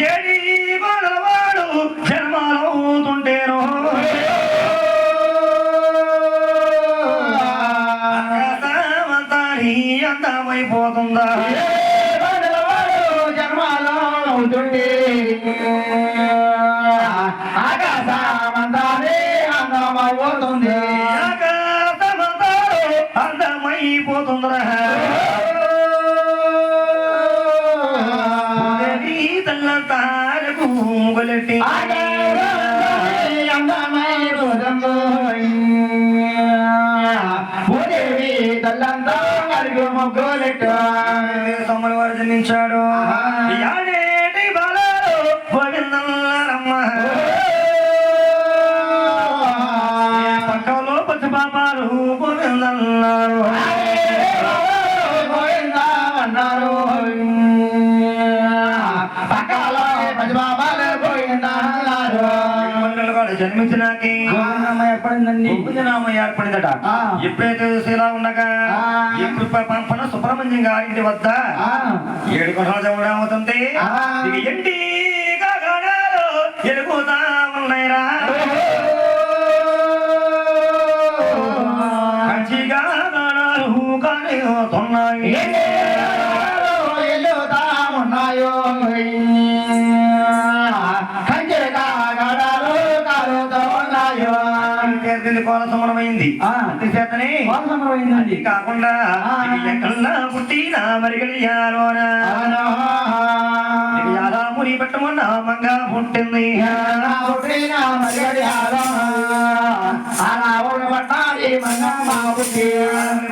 AD గొడవాడు జన్మలవుతుంటేను ఆకాశమంతాని అందమైపోతుందా జన్మలో అవుతుంటే ఆకాశమంతానే అందమవుతుంది ఆకాశమంతా అందమైపోతుందిరా తల్లంతాలకు ముగలెట్టి సోమల వారు జన్మించాడు యాడేటి బాలాలు గోవిందమ్మ పక్కలో పచ్చి పాపాలు గోవిందన్నారు అన్నారు పక్కలో పసిబాబాలు పోయిందన్నారు జన్మించినాకి ఏర్పడిందండి నామ ఏర్పడిందట ఎప్పుడైతే ఇలా ఉండగా ఎప్పుడు పంపన సుబ్రహ్మణ్యం గారింటి వద్ద 7 కొనసాగ అవుతుంది ఎండి గగనాలు ఎలుగుతా ఉన్నాయిరా కంచిగా గణాలు కలుగుతున్నాయి ఉన్నాయో కోలసమరమైంది అది కాకుండా ఎక్కడన్నా పుట్టినా మరిగలియాలోనా యాదాముని పెట్టమన్నా మంగా పుట్టింది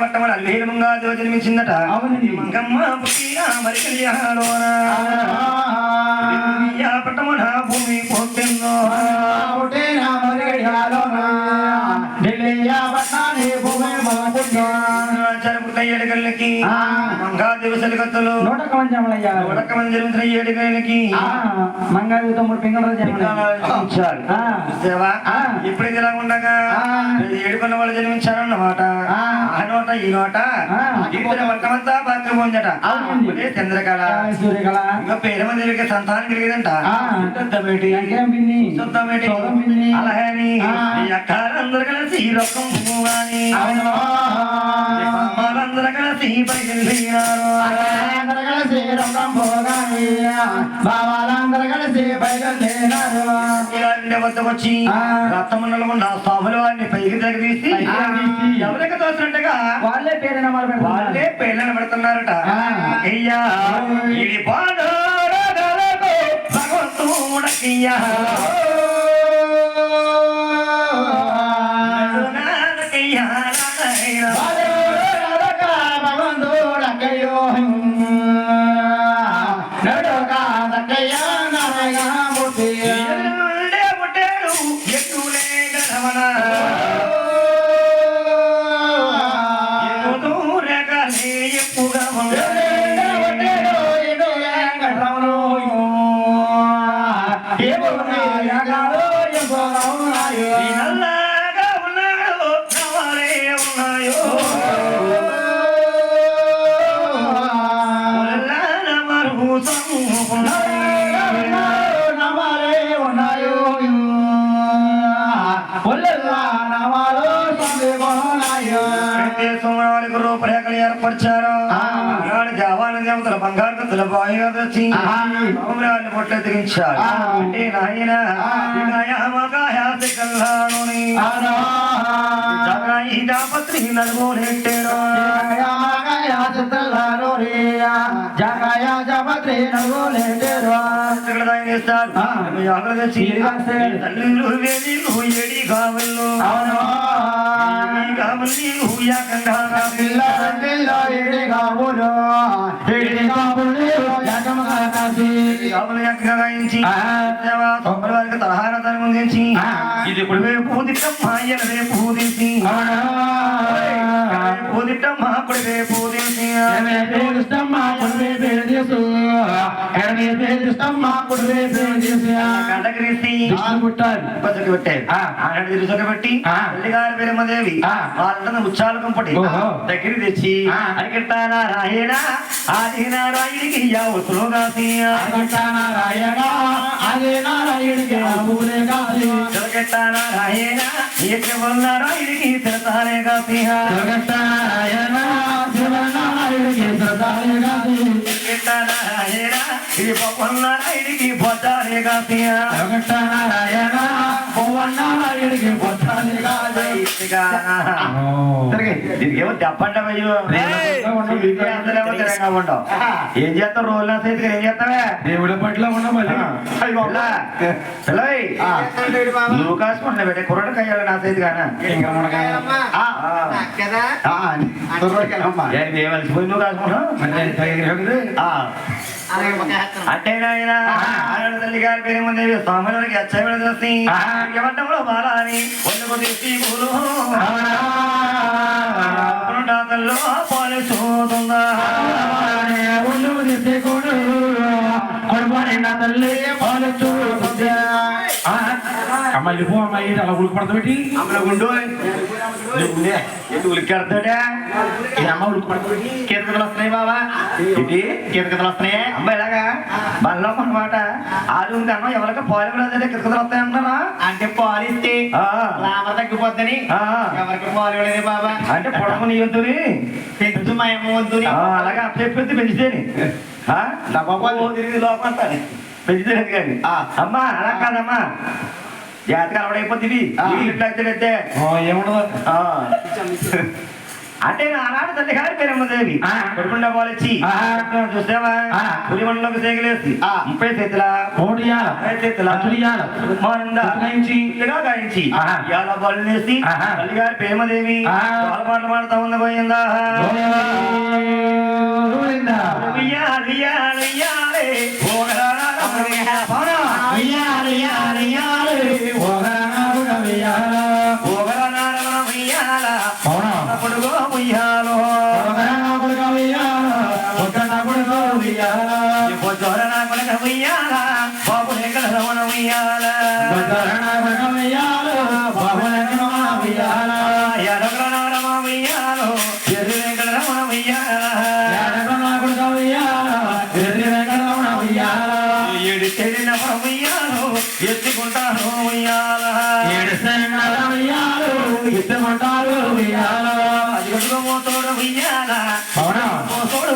పట్టమని అల్లేరు మంగా జన్మించిందట మంగమ్మ పుట్టినా మరిగలియాలోనా పట్టమన భూమి పుట్టిందో ఏడుగళ్ళకి మంగాదేవి సలిగత్తలు 101 మంది జరుగుతున్న ఏడుగళ్ళకి మంగాదేవి తమ్ముడు పింగళ జన్మించారు ఎప్పుడైతే ఇలా ఉండగా 7 కొన్న వాళ్ళు జన్మించారన్నమాట ఆ నోట ఈ నోట వర్గమంతా పాత్ర పొందట చంద్రకళ సూర్యకళ ఇంకా పేరమదేవికి సంతానం కలిగేదంట అలాగని అక్కలందరూ కలిసి రొక్కం అని అందరూ కలిసి పైకి వద్దకొచ్చి రక్తమండలం స్వాముల వారిని పైకి తగిదీసి ఎవరికి తోసినట్టుగా వాళ్ళే పేర్లను పెడుతున్నారట అయ్యా ఇది పాడోడగలకు భగవంతుడయ్యా రూపరేఖలు ఏర్పరిచారు జవాను దేవతల బంగారు కత్తుల బాయి పొట్లు ఎదిగించారు అంటే నాయన పత్రి నలుగురెట్టారు ఏడి కావల్లో తలహారతరించి ఇది ఇప్పుడు పూదిట్టమ్మా ఎనవే పూదించి పూదిట్టమ్మా కుడివే పూదించి పూదిష్టమ్మా కండకరీసి పుట్టాలి పచ్చకి పెట్టారు ఆనాడు తిరుసొక పెట్టి తల్లిగారి పేరమ్మదేవి వాళ్ళంతా ఉచ్చాలు కంపటి దగ్గర తెచ్చి అరికెట్టానా రాయణ ఆది నారాయణికి తిరగెట్టానా రాయణ నారాయణికి తిరతానే నారాయణ ఇది నారాయణికి పొద్దానే దీనికేమో చెప్పండి ఉండవు ఏం చేస్తావు రోజుల సైతం ఏం చేస్తావే దేవుడి పట్ల ఉన్న మళ్ళీ నువ్వు కాసుకుంటున్నా పెట్టే కుర్రడు కయ్యాలి నా సైతు కానా ఏమలిసిపోయి నువ్వు కాసుకుంటావు అంటే నాయన తల్లి గారి పేరు ముందే స్వామికి అచ్చబడి చూసి ఎవటంలో బాలని ఒళ్ళకు తీసి పూలు పాలు చూస్తుందా ఒళ్ళకు తీసి కూడు తల్లి పాలు చూస్తుందా అమ్మాయి పో అమ్మాయి అలా ఉలికి అమ్మ గుండు ఉలికెడతాడా ఈ అమ్మ ఉలికి పడతాబెట్టి కీర్తనలు వస్తున్నాయి బాబా ఇది కీర్తనలు వస్తున్నాయి అమ్మ ఇలాగా బల్లో అనమాట ఆలు కన్నా ఎవరికి పాలు కూడా కీర్తనలు వస్తాయంటారా అంటే పాలిస్తే లాభ తగ్గిపోద్దని ఎవరికి పాలు ఇవ్వలేదు బాబా అంటే పొడవు నీ వంతుని పెంచు మా అమ్మ వంతుని అలాగా అప్పచెప్పి పెంచితేని తిరిగి లోపడతాను పెంచితేనే కానీ అమ్మా అలా కాదమ్మా జాతకాలు అవడైపోతుంది ఏముండదు అంటే ఆనాడు తల్లి గారి పేరమ్మదేవి కొడుకుండా పోలొచ్చి చూసావా పులిమండలోకి సేగలేసి 30 చేతుల 30 చేతుల గాయించి ఇవాళ బలునేసి తల్లి గారి ప్రేమదేవి పాటలు పాడుతా ఉన్న పోయిందా పొడుగో ఉయ్యాలో పొచ్చోరణ కొడక ఉయ్యాల బాబు ఎక్కడ రమణ ఉయ్యాల ఎడగరమ ఉయ్యాలో ఎర్రి వెంకట రమణ ఉయ్యాల ఏడు చెడిన ఉయ్యాలో ఎత్తుకుంటాను ఉయ్యాల ఎత్తుకుంటారు అదిగో మోతోడు ఉయ్యాల మోతోడు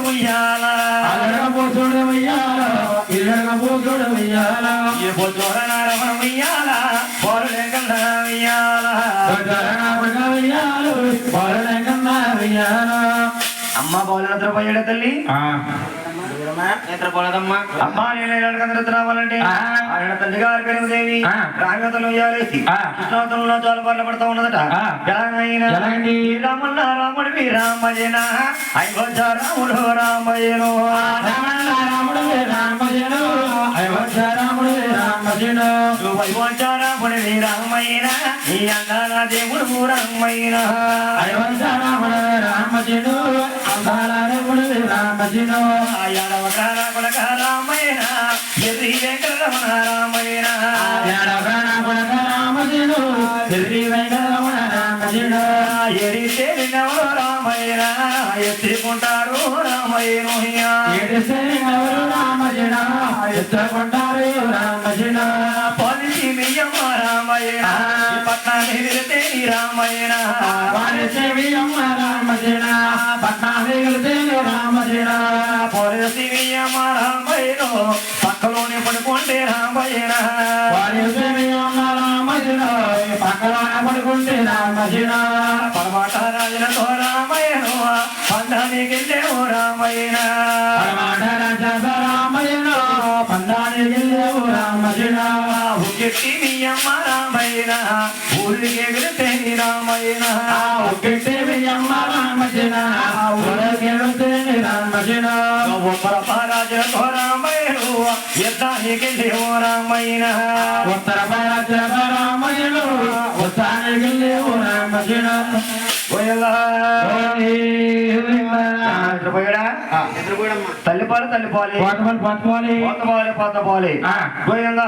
ఉయ్యాల పొచ్చోరణ రమణ ఉయ్యాల బాలు వెంకట ఉయ్యాల అమ్మ బౌలతో పోయాడ తల్లి నిద్రపోలేదమ్మా అమ్మా నేను రావాలంటే ఆయన తల్లి గారి పేరు దేవి రాగతలు వేయాలేసి కృష్ణావతంలో చాలా బాధ పడతా ఉన్నదట ఎలాగండి రామన్న రాముడివి రామజన అయోధ్య రాముడు రామయ్యను అయోధ్య రాముడివి రామయ్యన ఈ అందాల దేవుడు రామయ్యన రామయ్యన ఎర్రి వెంకటరమణ రామయ్యన ఎరి తేలినవరు రామయ్యన ఎత్తుకుంటారు రామయ్యను పాలిసి మియ్యమ్మ రామయ్యన పట్నాన్ని తేని రామయ్యన పాలిసి మియ్యమ్మ రామయ్యను పక్కలోనే పడుకుంటే రామయ్యన పరమాట రాజులతో రామయ్యను పందానికి వెళ్ళేవు రామయ్యన ఉకెట్టి మియ్యమ్మ రామయ్యన ఊరికి ఎగిరితే రామయ్యన రాజులతో రామయ్యను యుద్ధానికి వెళ్ళేవు రామయ్యన పోయాడా ఎదురుగూడమ్మ తల్లిపాలు తల్లిపాలి పోతవాలి పోత పోత పోలి ఆ. గోవిందా